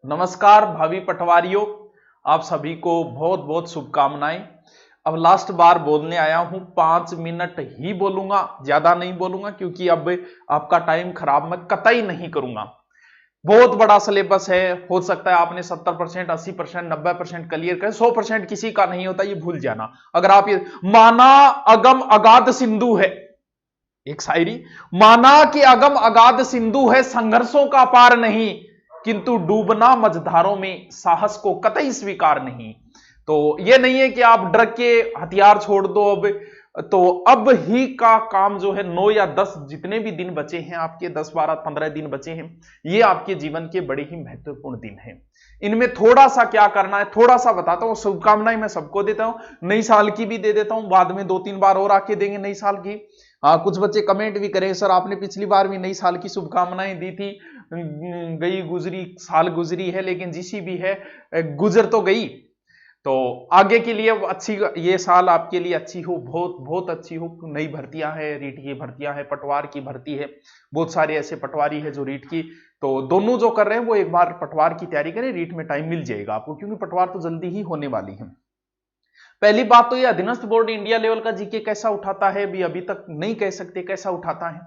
नमस्कार भावी पटवारियों, आप सभी को बहुत बहुत शुभकामनाएं। अब लास्ट बार बोलने आया हूं, 5 मिनट ही बोलूंगा, ज्यादा नहीं बोलूंगा क्योंकि अब आपका टाइम खराब मैं कतई नहीं करूंगा। बहुत बड़ा सिलेबस है, हो सकता है आपने 70%, 80%, 90% क्लियर करें, 100% किसी का नहीं होता, ये भूल जाना। अगर आप ये माना अगम अगाध सिंधु है, एक शायरी, माना कि अगम अगाध सिंधु है, संघर्षों का पार नहीं, किंतु डूबना मझधारों में साहस को कतई स्वीकार नहीं। तो यह नहीं है कि आप डर के हथियार छोड़ दो। अब ही का काम जो है, 9 या 10 जितने भी दिन बचे हैं आपके, 10 12 15 दिन बचे हैं, ये आपके जीवन के बड़े ही महत्वपूर्ण दिन हैं। इनमें थोड़ा सा क्या करना है, थोड़ा सा बताता हूं। शुभकामनाएं मैं सबको देता हूं, नई साल की भी दे देता हूं, बाद में 2-3 बार और आके देंगे नई साल की। कुछ बच्चे कमेंट भी करें, सर आपने पिछली बार भी नई साल की शुभकामनाएं दी थी, गई गुजरी साल गुजरी है, लेकिन जिसी भी है गुजर तो गई। तो आगे के लिए अच्छी, ये साल आपके लिए अच्छी हो, बहुत बहुत अच्छी हो। नई भर्तियां हैं, रीट की भर्तियां हैं, पटवार की भर्ती है, बहुत सारे ऐसे पटवारी है जो रीट की, तो दोनों जो कर रहे हैं वो एक बार पटवार की तैयारी करें, रीट में टाइम मिल जाएगा आपको, क्योंकि पटवार तो जल्दी ही होने वाली है। पहली बात तो ये, अधीनस्थ बोर्ड इंडिया लेवल का जीके कैसा उठाता है, अभी तक नहीं कह सकते कैसा उठाता है,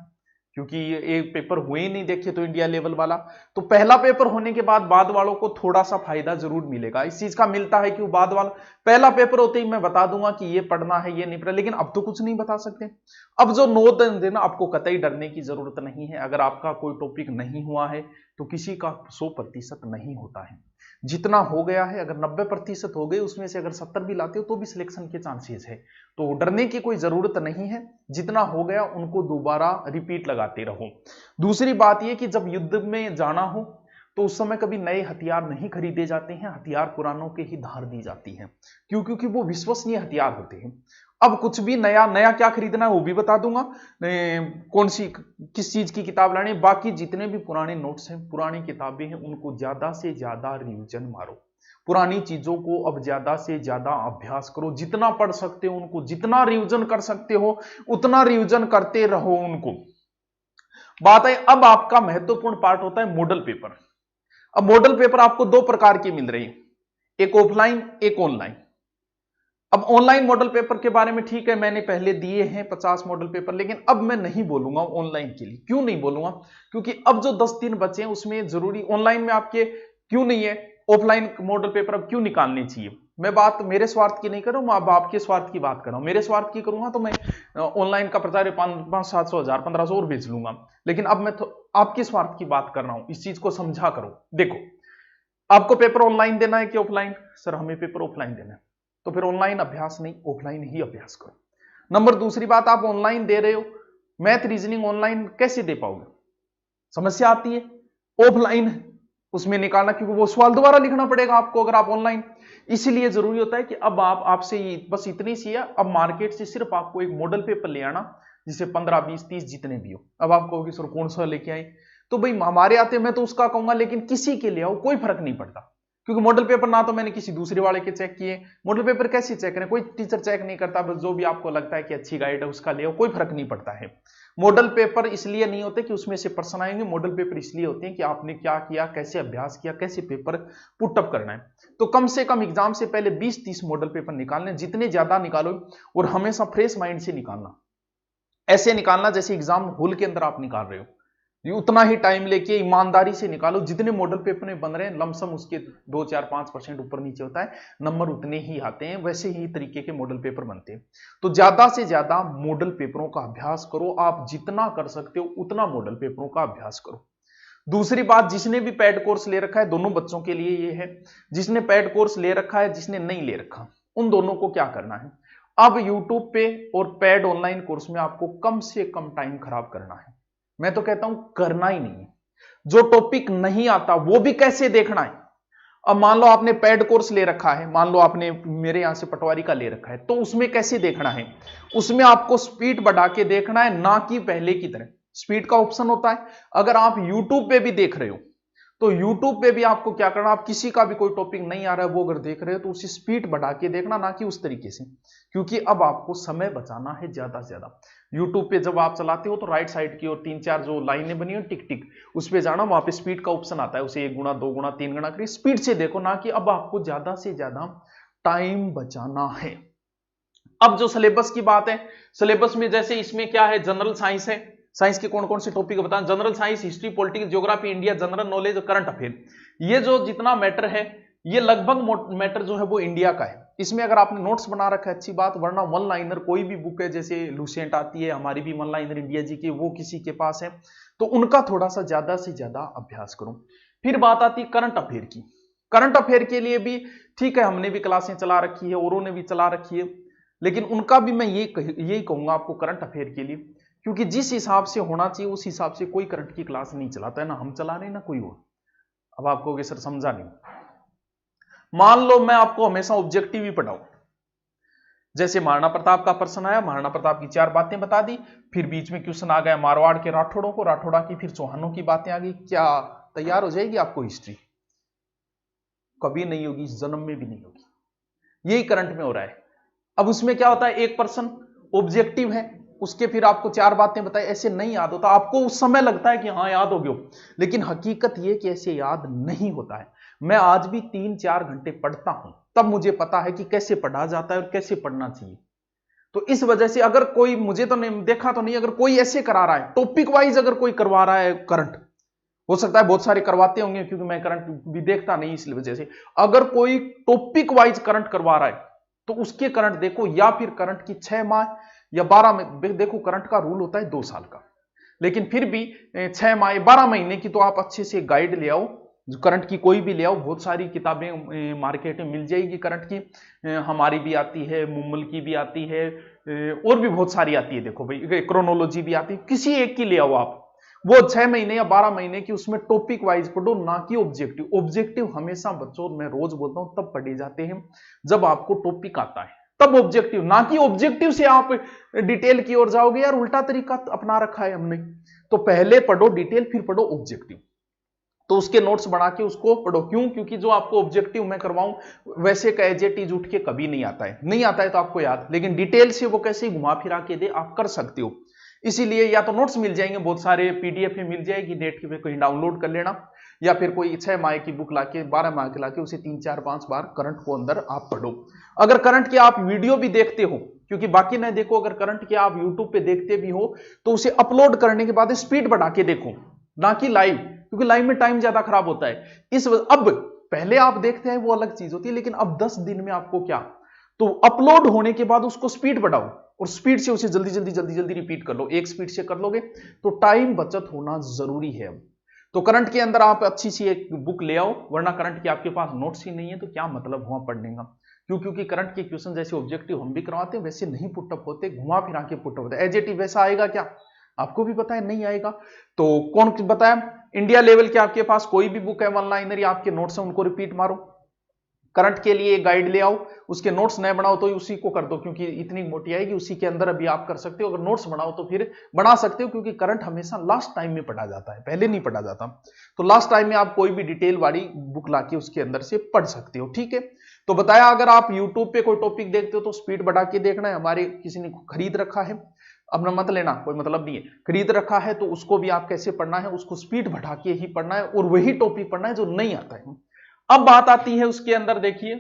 क्योंकि ये पेपर हुए ही नहीं देखे तो इंडिया लेवल वाला। तो पहला पेपर होने के बाद वालों को थोड़ा सा फायदा जरूर मिलेगा, इस चीज का मिलता है कि वो बाद वाला पहला पेपर होते ही मैं बता दूंगा कि ये पढ़ना है ये नहीं पढ़ना, लेकिन अब तो कुछ नहीं बता सकते। अब जो 9 दिन आपको कतई डरने की जरूरत नहीं है। अगर आपका कोई टॉपिक नहीं हुआ है तो किसी का 100% नहीं होता है। जितना हो गया है, अगर 90% हो गए, उसमें से अगर 70 भी लाते हो तो भी सिलेक्शन के चांसेस है। तो डरने की कोई जरूरत नहीं है, जितना हो गया उनको दोबारा रिपीट लगाते रहो। दूसरी बात यह कि जब युद्ध में जाना हो तो उस समय कभी नए हथियार नहीं खरीदे जाते हैं, हथियार पुरानों के ही धार दी जाती है, क्योंकि वो विश्वसनीय हथियार होते हैं। अब कुछ भी नया नया क्या खरीदना है वो भी बता दूंगा, कौन सी किस चीज की किताब लानी है। बाकी जितने भी पुराने नोट्स हैं, पुरानी किताबें हैं, उनको ज्यादा से ज्यादा रिवीजन मारो। पुरानी चीजों को अब ज्यादा से ज्यादा अभ्यास करो, जितना पढ़ सकते हो उनको, जितना रिवीजन कर सकते हो उतना रिवीजन करते रहो उनको। बात है, अब आपका महत्वपूर्ण पार्ट होता है मॉडल पेपर। अब मॉडल पेपर आपको 2 प्रकार के मिल रहे हैं, एक ऑफलाइन एक ऑनलाइन। अब ऑनलाइन मॉडल पेपर के बारे में ठीक है, मैंने पहले दिए हैं 50 मॉडल पेपर, लेकिन अब मैं नहीं बोलूंगा ऑनलाइन के लिए। क्यों नहीं बोलूंगा? क्योंकि अब जो 10 दिन बचे हैं उसमें जरूरी ऑनलाइन में आपके क्यों नहीं है, ऑफलाइन मॉडल पेपर अब क्यों निकालने चाहिए। मैं बात मेरे स्वार्थ की नहीं कर रहा हूं, अब आपके स्वार्थ की बात कर रहा हूं। मेरे स्वार्थ की करूंगा तो मैं ऑनलाइन का प्रचार 500-700 1000 1500 और भेज लूंगा, लेकिन अब मैं आपके स्वार्थ की बात कर रहा हूं। इस चीज को समझा करो। देखो, आपको पेपर ऑनलाइन देना है कि ऑफलाइन? सर हमें पेपर ऑफलाइन देना है, तो फिर ऑनलाइन अभ्यास नहीं, ऑफलाइन ही अभ्यास करो। नंबर दूसरी बात, आप ऑनलाइन दे रहे हो, मैथ रीजनिंग ऑनलाइन कैसे दे पाओगे? समस्या आती है। ऑफलाइन उसमें निकालना, क्योंकि वो सवाल दोबारा लिखना पड़ेगा आपको अगर आप ऑनलाइन। इसीलिए जरूरी होता है कि अब आपसे बस इतनी सी है, अब मार्केट से सिर्फ आपको एक मॉडल पेपर ले आना, जिसे 15 20 30 जितने भी हो। अब आप कहोगे सर कौन सा लेके आए, तो भाई हमारे आते मैं तो उसका कहूंगा, लेकिन किसी के ले आओ, कोई फर्क नहीं पड़ता। क्योंकि मॉडल पेपर ना तो मैंने किसी दूसरे वाले के चेक किए, मॉडल पेपर कैसे चेक करें, कोई टीचर चेक नहीं करता, बस जो भी आपको लगता है कि अच्छी गाइड है उसका ले आओ, कोई फर्क नहीं पड़ता है। मॉडल पेपर इसलिए नहीं होते कि उसमें से प्रश्न आएंगे, मॉडल पेपर इसलिए होते हैं कि आपने क्या किया, कैसे अभ्यास किया, कैसे पेपर पुटअप करना है। तो कम से कम एग्जाम से पहले 20-30 मॉडल पेपर निकालने, जितने ज्यादा निकालो, और हमेशा फ्रेश माइंड से निकालना। ऐसे निकालना जैसे एग्जाम हॉल के अंदर आप निकाल रहे हो, ये उतना ही टाइम लेके ईमानदारी से निकालो। जितने मॉडल पेपर में बन रहे हैं, लमसम उसके 2-4-5% ऊपर नीचे होता है, नंबर उतने ही आते हैं, वैसे ही तरीके के मॉडल पेपर बनते हैं। तो ज्यादा से ज्यादा मॉडल पेपरों का अभ्यास करो, आप जितना कर सकते हो उतना मॉडल पेपरों का अभ्यास करो। दूसरी बात, जिसने भी पेड कोर्स ले रखा है, दोनों बच्चों के लिए ये है, जिसने पेड कोर्स ले रखा है, जिसने नहीं ले रखा, उन दोनों को क्या करना है, अब यूट्यूब पे और पेड ऑनलाइन कोर्स में आपको कम से कम टाइम खराब करना है। मैं तो कहता हूं करना ही नहीं है। जो टॉपिक नहीं आता वो भी कैसे देखना है। अब मान लो आपने पेड कोर्स ले रखा है, मान लो आपने मेरे यहां से पटवारी का ले रखा है, तो उसमें कैसे देखना है, उसमें आपको स्पीड बढ़ा के देखना है, ना कि पहले की तरह। स्पीड का ऑप्शन होता है। अगर आप यूट्यूब पे भी देख रहे हो तो यूट्यूब पे भी आपको क्या करना, आप किसी का भी कोई टॉपिक नहीं आ रहा है वो अगर देख रहे हो तो उसी स्पीड बढ़ा के देखना, ना कि उस तरीके से, क्योंकि अब आपको समय बचाना है ज्यादा से ज्यादा। यूट्यूब पे जब आप चलाते हो तो राइट साइड की ओर 3-4 जो लाइनें बनी हो टिक टिक, उस पे जाना, वहां पे स्पीड का ऑप्शन आता है, उसे 1 गुना 2 गुना 3 गुना करिए, स्पीड से देखो, ना कि अब आपको ज्यादा से ज्यादा टाइम बचाना है। अब जो सिलेबस की बात है, सिलेबस में जैसे इसमें क्या है, जनरल साइंस है, साइंस के कौन कौन से टॉपिक बताएं, general science, history, politics, geography, India, general knowledge, current affair, ये जो जितना मैटर है, ये लगभग मैटर जो है वो इंडिया का है। इसमें अगर आपने नोट्स बना रखा है अच्छी बात, वरना वन लाइनर कोई भी बुक है, जैसे लुसेंट आती है, हमारी भी वन लाइनर इंडिया जी की, वो किसी के पास है, तो उनका थोड़ा सा ज्यादा से ज्यादा अभ्यास करो। फिर बात आती है करंट अफेयर की। करंट अफेयर के लिए भी ठीक है, हमने भी क्लासें चला रखी है, औरों ने भी चला रखी है, लेकिन उनका भी मैं यही कहूंगा आपको करंट अफेयर के लिए, क्योंकि जिस हिसाब से होना चाहिए उस हिसाब से कोई करंट की क्लास नहीं चलाता है, ना हम चला रहे ना कोई और। अब आप कहोगे सर समझा नहीं, मान लो मैं आपको हमेशा ऑब्जेक्टिव ही पढ़ाऊं, जैसे महाराणा प्रताप का प्रश्न आया, महाराणा प्रताप की 4 बातें बता दी, फिर बीच में क्वेश्चन आ गया मारवाड़ के राठौड़ों को, राठौड़ा की फिर चौहानों की बातें आ गई, क्या तैयार हो जाएगी आपको हिस्ट्री? कभी नहीं होगी, इस जन्म में भी नहीं होगी। यही करंट में हो रहा है। अब उसमें क्या होता है, एक पर्सन ऑब्जेक्टिव है, उसके फिर आपको 4 बातें बताई, ऐसे नहीं याद होता, आपको उस समय लगता है कि हाँ याद हो गया, लेकिन हकीकत यह कि ऐसे याद नहीं होता है। मैं आज भी 3-4 घंटे पढ़ता हूं, तब मुझे पता है कि कैसे पढ़ा जाता है और कैसे पढ़ना चाहिए। तो इस वजह से अगर कोई, मुझे तो नहीं देखा तो नहीं, अगर कोई ऐसे करा रहा है टॉपिक वाइज, अगर कोई करवा रहा है करंट, हो सकता है बहुत सारे करवाते होंगे क्योंकि मैं करंट भी देखता नहीं, इसलिए वजह से, अगर कोई टॉपिक वाइज करंट करवा रहा है तो उसके करंट देखो, या फिर करंट की 6 माह या 12 में देखो, करंट का रूल होता है 2 साल का, लेकिन फिर भी 6 माह 12 महीने की तो आप अच्छे से गाइड ले आओ, करंट की कोई भी ले आओ, बहुत सारी किताबें मार्केट में मिल जाएगी करंट की, हमारी भी आती है, मुम्मल की भी आती है, और भी बहुत सारी आती है, देखो भाई क्रोनोलॉजी भी आती है, किसी एक की ले आओ आप, वो 6 महीने या 12 महीने की, उसमें टॉपिक वाइज पढ़ो, ना कि ऑब्जेक्टिव। ऑब्जेक्टिव हमेशा बच्चों, मैं रोज बोलता हूं, तब पढ़े जाते हैं जब आपको टॉपिक आता है, तब ऑब्जेक्टिव, ना कि ऑब्जेक्टिव से आप डिटेल की ओर जाओगे। यार उल्टा तरीका अपना रखा है हमने, तो पहले पढ़ो डिटेल, फिर पढ़ो ऑब्जेक्टिव, तो उसके नोट्स बना के उसको पढ़ो। क्यों? क्योंकि जो आपको ऑब्जेक्टिव मैं करवाऊं वैसे का एज इट इज उठ के कभी नहीं आता है, नहीं आता है तो आपको याद, लेकिन डिटेल से वो कैसे घुमा फिरा के दे, आप कर सकते हो। इसीलिए या तो नोट्स मिल जाएंगे बहुत सारे, पीडीएफ में मिल जाएगी, नेट पे कहीं डाउनलोड कर लेना, या फिर कोई 6 माह की बुक लाके 12 माह की लाके उसे 3-4-5 बार करंट को अंदर आप पढ़ो। अगर करंट के आप वीडियो भी देखते हो, क्योंकि बाकी नहीं देखो, अगर करंट के आप यूट्यूब पे देखते भी हो तो उसे अपलोड करने के बाद स्पीड बढ़ा के देखो, ना कि लाइव, क्योंकि लाइव में टाइम ज्यादा खराब होता है। अब पहले आप देखते हैं वो अलग चीज होती है, लेकिन अब 10 दिन में आपको क्या, तो अपलोड होने के बाद उसको स्पीड बढ़ाओ और स्पीड से उसे जल्दी जल्दी जल्दी जल्दी रिपीट कर लो। एक स्पीड से कर लोगे तो टाइम बचत होना जरूरी है। अब तो करंट के अंदर आप अच्छी सी एक बुक ले आओ, वरना करंट के आपके पास नोट्स ही नहीं है तो क्या मतलब हुआ पढ़ने का। क्योंकि करंट के क्वेश्चन जैसे ऑब्जेक्टिव हम भी करवाते हैं वैसे नहीं पुटअप होते, घुमा फिरा के पुटअप होते। एज इट इज वैसा आएगा क्या? आपको भी पता है नहीं आएगा। तो कौन बताया? इंडिया लेवल के आपके पास कोई भी बुक है वन लाइनर या आपके नोट्स है, उनको रिपीट मारो। करंट के लिए गाइड ले आओ, उसके नोट्स नए बनाओ तो उसी को कर दो, क्योंकि इतनी मोटी आएगी, उसी के अंदर अभी आप कर सकते हो। अगर नोट्स बनाओ तो फिर बना सकते हो, क्योंकि करंट हमेशा लास्ट टाइम में पढ़ा जाता है, पहले नहीं पढ़ा जाता। तो लास्ट टाइम में आप कोई भी डिटेल वाली बुक लाके उसके अंदर से पढ़ सकते हो। ठीक है, तो बताया अगर आप यूट्यूब पे कोई टॉपिक देखते हो तो स्पीड बढ़ा के देखना है। हमारे किसी ने खरीद रखा है, अपना मत लेना, कोई मतलब नहीं है, खरीद रखा है तो उसको भी आप कैसे पढ़ना है, उसको स्पीड बढ़ा के ही पढ़ना है और वही टॉपिक पढ़ना है जो नहीं आता है। अब बात आती है उसके अंदर, देखिए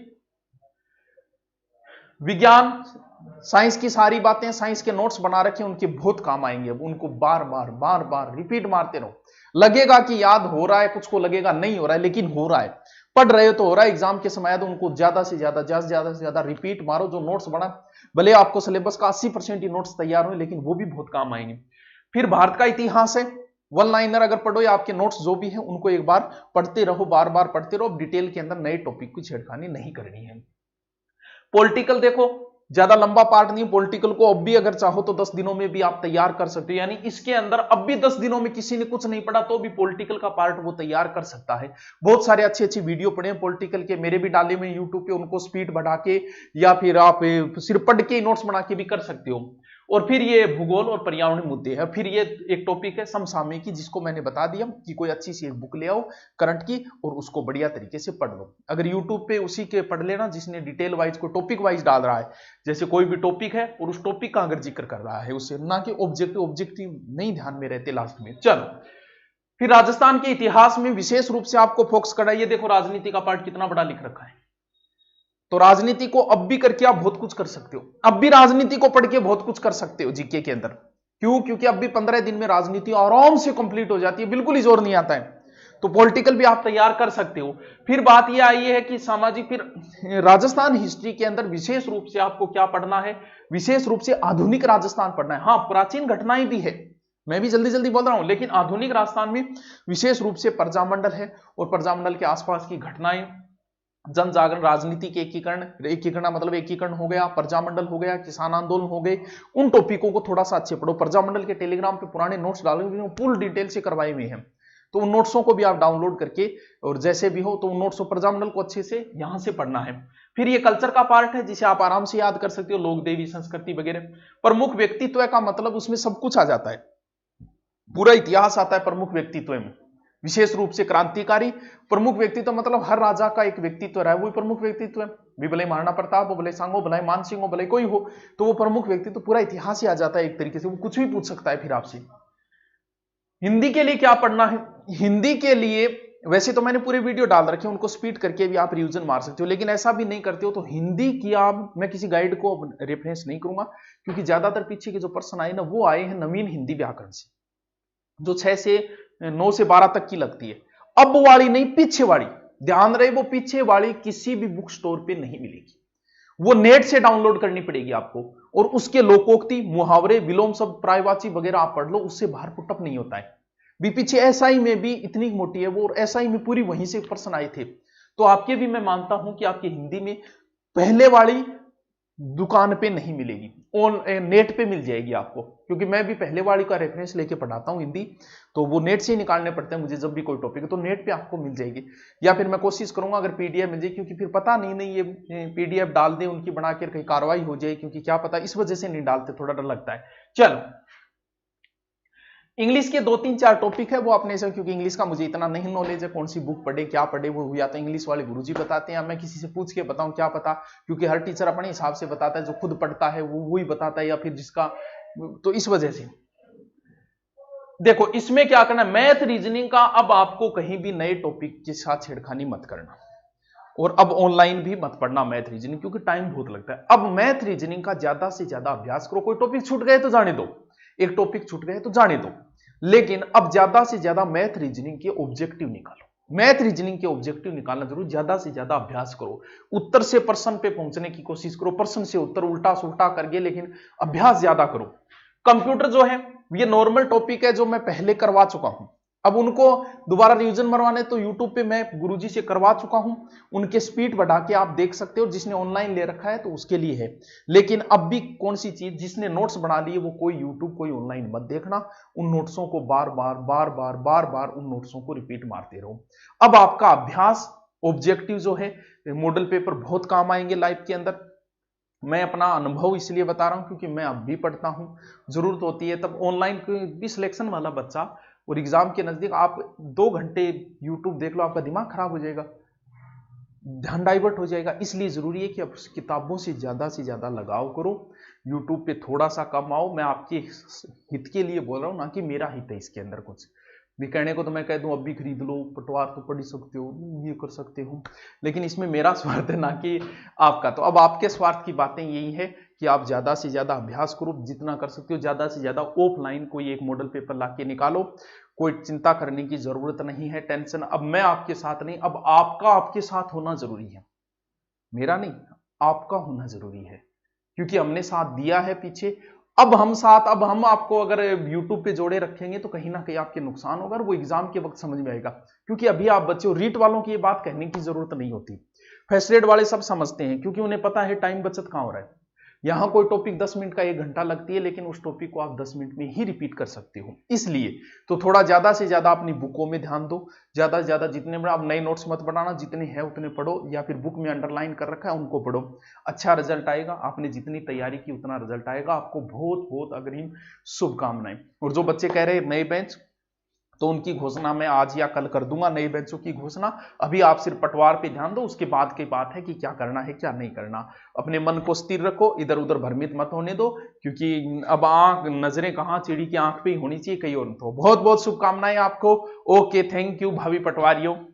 विज्ञान साइंस की सारी बातें, साइंस के नोट्स बना रखे, उनके बहुत काम आएंगे। अब उनको बार बार रिपीट मारते रहो। लगेगा कि याद हो रहा है, कुछ को लगेगा नहीं हो रहा है, लेकिन हो रहा है, पढ़ रहे हो तो हो रहा है। एग्जाम के समय तो उनको ज्यादा से ज्यादा रिपीट मारो। जो नोट्स बना, भले आपको सिलेबस का 80% ही नोट्स तैयार हो, लेकिन वो भी बहुत काम आएंगे। फिर भारत का इतिहास है, वन लाइनर अगर पढ़ो या आपके नोट्स जो भी है उनको एक बार पढ़ते रहो, बार बार पढ़ते रहो। डिटेल के अंदर नए टॉपिक की छेड़खानी नहीं करनी है। पॉलिटिकल देखो, ज्यादा लंबा पार्ट नहीं, पॉलिटिकल को अब भी अगर चाहो तो 10 दिनों में भी आप तैयार कर सकते हो। यानी इसके अंदर अब भी 10 दिनों में किसी ने कुछ नहीं पढ़ा तो भी पॉलिटिकल का पार्ट वो तैयार कर सकता है। बहुत सारे अच्छे वीडियो पढ़े हैं पॉलिटिकल के, मेरे भी डाले हुए यूट्यूब पे, उनको स्पीड बढ़ा के या फिर आप सिर्फ पढ़ के नोट्स बना के भी कर सकते हो। और फिर ये भूगोल और पर्यावरणीय मुद्दे है। फिर ये एक टॉपिक है समसामयिकी, जिसको मैंने बता दिया कि कोई अच्छी सी एक बुक ले आओ करंट की और उसको बढ़िया तरीके से पढ़ लो। अगर यूट्यूब पे उसी के पढ़ लेना जिसने डिटेल वाइज को टॉपिक वाइज डाल रहा है, जैसे कोई भी टॉपिक है और उस टॉपिक का अगर जिक्र कर रहा है उससे, ना कि ऑब्जेक्टिव नहीं ध्यान में रहते लास्ट में। चलो फिर राजस्थान के इतिहास में विशेष रूप से आपको फोकस करना है। ये देखो राजनीति का पार्ट कितना बड़ा लिख रखा है। तो राजनीति को अब भी करके आप बहुत कुछ कर सकते हो, अब भी राजनीति को पढ़ के बहुत कुछ कर सकते हो जीके के अंदर। क्यों? क्योंकि अब भी 15 दिन में राजनीति आराम से कंप्लीट हो जाती है, बिल्कुल ही जोर नहीं आता है। तो पॉलिटिकल भी आप तैयार कर सकते हो। फिर बात यह आई है कि सामाजिक, फिर राजस्थान हिस्ट्री के अंदर विशेष रूप से आपको क्या पढ़ना है? विशेष रूप से आधुनिक राजस्थान पढ़ना है। हाँ, प्राचीन घटनाएं भी है, मैं भी जल्दी जल्दी बोल रहा हूं, लेकिन आधुनिक राजस्थान में विशेष रूप से प्रजामंडल है और प्रजामंडल के आसपास की घटनाएं, जन जागरण, राजनीति के एकीकरण मतलब एकीकरण हो गया, प्रजामंडल हो गया, किसान आंदोलन हो गए। उन टॉपिकों को थोड़ा सा अच्छे पढ़ो। प्रजामंडल के टेलीग्राम पे पुराने नोट्स डाले हुए हैं, फुल डिटेल से करवाए हुए हैं, तो उन नोट्सों को भी आप डाउनलोड करके और जैसे भी हो तो उन नोट्स और प्रजामंडल को अच्छे से यहां से पढ़ना है। फिर ये कल्चर का पार्ट है जिसे आप आराम से याद कर सकते हो, लोक देवी संस्कृति वगैरह। प्रमुख व्यक्तित्व का मतलब उसमें सब कुछ आ जाता है, पूरा इतिहास आता है प्रमुख व्यक्तित्व में। विशेष रूप से क्रांतिकारी प्रमुख व्यक्तित्व मतलब हर राजा का एक व्यक्तित्व रहा है, वही प्रमुख व्यक्तित्व है। भी भले महाराणा प्रताप हो, भले सांगो, भले मान सिंह हो, भले कोई हो, तो वो प्रमुख व्यक्तित्व पूरा इतिहास ही आ जाता है एक तरीके से, वो कुछ भी पूछ सकता है फिर आपसे। हिंदी के लिए क्या पढ़ना है? हिंदी के लिए वैसे तो मैंने पूरे वीडियो डाल रखे हैं, उनको स्पीड करके भी आप रिवीजन मार सकते हो, लेकिन ऐसा भी नहीं करते हो तो हिंदी की आप, मैं किसी गाइड को रेफरेंस नहीं करूंगा, क्योंकि ज्यादातर पीछे के जो प्रश्न आए ना वो आए हैं नवीन हिंदी व्याकरण से, जो 6 से 9 से 12 तक की लगती है। अब वाली नहीं, पीछे वाली, ध्यान रहे, वो पीछे वाली किसी भी बुक स्टोर पे नहीं मिलेगी, वो नेट से डाउनलोड करनी पड़ेगी आपको। और उसके लोकोक्ति, मुहावरे, विलोम शब्द, प्रायवाची वगैरह आप पढ़ लो, उससे बाहर पुटअप नहीं होता है। भी पीछे एसआई में भी इतनी मोटी है वो, और एसआई में पूरी वहीं से प्रश्न आए थे। तो आपके भी मैं मानता हूं कि आपकी हिंदी में पहले वाली दुकान पे नहीं मिलेगी, ऑन नेट पे मिल जाएगी आपको, क्योंकि मैं भी पहले वाली का रेफरेंस लेके पढ़ाता हूं हिंदी, तो वो नेट से ही निकालने पड़ते हैं मुझे जब भी कोई टॉपिक है, तो नेट पे आपको मिल जाएगी। या फिर मैं कोशिश करूंगा अगर पीडीएफ मिल जाए, क्योंकि फिर पता नहीं ये पीडीएफ डाल दे उनकी बना के कहीं कार्रवाई हो जाए, क्योंकि क्या पता, इस वजह से नहीं डालते, थोड़ा डर लगता है। चलो इंग्लिश के 2-3-4 टॉपिक है वो अपने से, क्योंकि इंग्लिश का मुझे इतना नहीं नॉलेज है, कौन सी बुक पढ़े क्या पढ़े, वो या तो इंग्लिश वाले गुरुजी बताते हैं, या मैं किसी से पूछ के बताऊं, क्या पता, क्योंकि हर टीचर अपने हिसाब से बताता है, जो खुद पढ़ता है वो वही बताता है, या फिर जिसका, तो इस वजह से देखो इसमें क्या करना है, मैथ रीजनिंग का अब आपको कहीं भी नए टॉपिक के साथ छेड़खानी मत करना, और अब ऑनलाइन भी मत पढ़ना मैथ रीजनिंग, क्योंकि टाइम बहुत लगता है। अब मैथ रीजनिंग का ज्यादा से ज्यादा अभ्यास करो। कोई टॉपिक छूट गए तो जाने दो, एक टॉपिक छूट गए तो जाने दो, लेकिन अब ज्यादा से ज्यादा मैथ रीजनिंग के ऑब्जेक्टिव निकालो। मैथ रीजनिंग के ऑब्जेक्टिव निकालना जरूर, ज्यादा से ज्यादा अभ्यास करो, उत्तर से प्रश्न पे पहुंचने की कोशिश करो, प्रश्न से उत्तर उल्टा सुल्टा करके, लेकिन अभ्यास ज्यादा करो। कंप्यूटर जो है ये नॉर्मल टॉपिक है जो मैं पहले करवा चुका हूं, अब उनको दोबारा रिवीजन मरवाने तो यूट्यूब पे मैं गुरुजी से करवा चुका हूं, उनके स्पीड बढ़ा के आप देख सकते हो, जिसने ऑनलाइन ले रखा है तो उसके लिए है। लेकिन अब भी कौन सी चीज, जिसने नोट्स बना लिए वो कोई यूट्यूब कोई ऑनलाइन मत देखना, उन नोट्सों को बार बार उन नोट्सों को रिपीट मारते रहो। अब आपका अभ्यास ऑब्जेक्टिव जो है मॉडल पेपर बहुत काम आएंगे लाइफ के अंदर। मैं अपना अनुभव इसलिए बता रहा हूं क्योंकि मैं अब भी पढ़ता हूं, जरूरत होती है तब ऑनलाइन भी सिलेक्शन वाला बच्चा और एग्जाम के नजदीक आप 2 घंटे यूट्यूब देख लो, आपका दिमाग खराब हो जाएगा, ध्यान डाइवर्ट हो जाएगा। इसलिए जरूरी है कि आप किताबों से ज्यादा लगाव करो, यूट्यूब पे थोड़ा सा कम आओ। मैं आपके हित के लिए बोल रहा हूं, ना कि मेरा हित है इसके अंदर। कुछ भी कहने को तो मैं कह दूं अब भी खरीद लो, पटवार तो पढ़ ही सकते हो, ये कर सकते हो, लेकिन इसमें मेरा स्वार्थ है ना कि आपका। तो अब आपके स्वार्थ की बातें यही है कि आप ज्यादा से ज्यादा अभ्यास करो, जितना कर सकते हो ज्यादा से ज्यादा ऑफलाइन कोई एक मॉडल पेपर ला के निकालो। कोई चिंता करने की जरूरत नहीं है, टेंशन अब मैं आपके साथ नहीं, अब आपका आपके साथ होना जरूरी है, मेरा नहीं, आपका होना जरूरी है, क्योंकि हमने साथ दिया है पीछे। अब हम आपको अगर यूट्यूब पे जोड़े रखेंगे तो कहीं ना कहीं आपके नुकसान होगा, और वो एग्जाम के वक्त समझ में आएगा, क्योंकि अभी आप बच्चे हो। रीट वालों की ये बात कहने की जरूरत नहीं होती, फर्स्ट ग्रेड वाले सब समझते हैं, क्योंकि उन्हें पता है टाइम बचत कहां हो रहा है। यहां कोई टॉपिक 10 मिनट का 1 घंटा लगती है, लेकिन उस टॉपिक को आप 10 मिनट में ही रिपीट कर सकते हो। इसलिए तो थोड़ा ज्यादा से ज्यादा अपनी बुकों में ध्यान दो, ज्यादा से ज्यादा जितने में आप नए नोट्स मत बनाना, जितने हैं उतने पढ़ो, या फिर बुक में अंडरलाइन कर रखा है उनको पढ़ो। अच्छा रिजल्ट आएगा, आपने जितनी तैयारी की उतना रिजल्ट आएगा। आपको बहुत बहुत अग्रिम शुभकामनाएं। और जो बच्चे कह रहे हैं नए बेंच, तो उनकी घोषणा मैं आज या कल कर दूंगा, नए बेंचों की घोषणा। अभी आप सिर्फ पटवार पे ध्यान दो, उसके बाद की बात है कि क्या करना है क्या नहीं करना। अपने मन को स्थिर रखो, इधर उधर भ्रमित मत होने दो, क्योंकि अब आंख नजरें कहां, चिड़ी की आंख पे ही होनी चाहिए, कहीं और तो। बहुत बहुत शुभकामनाएं आपको। ओके, थैंक यू भावी पटवारियों।